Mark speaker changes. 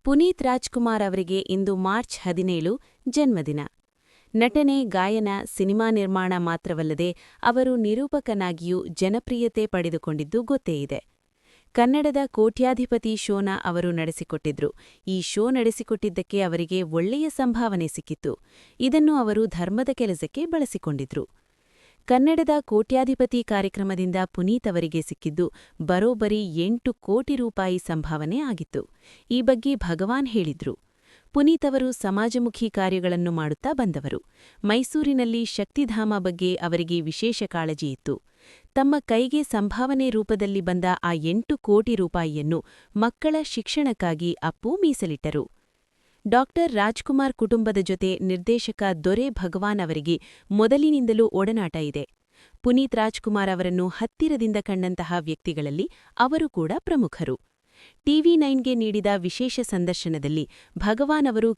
Speaker 1: ಪುನೀತ್ ರಾಜ್ಕುಮಾರ್ ಅವರಿಗೆ ಇಂದು ಮಾರ್ಚ್ 17 ಜನ್ಮದಿನ. ನಟನೆ, ಗಾಯನ, ಸಿನಿಮಾ ನಿರ್ಮಾಣ ಮಾತ್ರವಲ್ಲದೆ ಅವರು ನಿರೂಪಕನಾಗಿಯೂ ಜನಪ್ರಿಯತೆ ಪಡೆದುಕೊಂಡಿದ್ದು ಗೊತ್ತೇ ಇದೆ. ಕನ್ನಡದ ಕೋಟ್ಯಾಧಿಪತಿ ಶೋನ ಅವರು ನಡೆಸಿಕೊಟ್ಟಿದ್ರು. ಈ ಶೋ ನಡೆಸಿಕೊಟ್ಟಿದ್ದಕ್ಕೆ ಅವರಿಗೆ ಒಳ್ಳೆಯ ಸಂಭಾವನೆ ಸಿಕ್ಕಿತ್ತು. ಇದನ್ನು ಅವರು ಧರ್ಮದ ಕೆಲಸಕ್ಕೆ ಬಳಸಿಕೊಂಡಿದ್ರು. ಕನ್ನಡದ ಕೋಟ್ಯಾಧಿಪತಿ ಕಾರ್ಯಕ್ರಮದಿಂದ ಪುನೀತ್ ಅವರಿಗೆ ಸಿಕ್ಕಿದ್ದು ಬರೋಬ್ಬರಿ 8 ಕೋಟಿ ರೂಪಾಯಿ ಸಂಭಾವನೆ ಆಗಿತ್ತು. ಈ ಬಗ್ಗೆ ಭಗವಾನ್ ಹೇಳಿದ್ರು. ಪುನೀತ್ ಅವರು ಸಮಾಜಮುಖಿ ಕಾರ್ಯಗಳನ್ನು ಮಾಡುತ್ತಾ ಬಂದವರು. ಮೈಸೂರಿನಲ್ಲಿ ಶಕ್ತಿಧಾಮ ಬಗ್ಗೆ ಅವರಿಗೆ ವಿಶೇಷ ಕಾಳಜಿ ಇತ್ತು. ತಮ್ಮ ಕೈಗೆ ಸಂಭಾವನೆ ರೂಪದಲ್ಲಿ ಬಂದ ಆ 8 ಕೋಟಿ ರೂಪಾಯಿಯನ್ನು ಮಕ್ಕಳ ಶಿಕ್ಷಣಕ್ಕಾಗಿ ಅಪ್ಪು ಮೀಸಲಿಟ್ಟರು. ಡಾಕ್ಟರ್ ರಾಜ್ಕುಮಾರ್ ಕುಟುಂಬದ ಜೊತೆ ನಿರ್ದೇಶಕ ದೊರೆ ಭಗವಾನ್ ಅವರಿಗೆ ಮೊದಲಿನಿಂದಲೂ ಒಡನಾಟ ಇದೆ. ಪುನೀತ್ ರಾಜ್ಕುಮಾರ್ ಅವರನ್ನು ಹತ್ತಿರದಿಂದ ಕಂಡಂತಹ ವ್ಯಕ್ತಿಗಳಲ್ಲಿ ಅವರು ಕೂಡ ಪ್ರಮುಖರು. ಟಿವಿ9ಗೆ ನೀಡಿದ ವಿಶೇಷ ಸಂದರ್ಶನದಲ್ಲಿ ಭಗವಾನ್ ಅವರು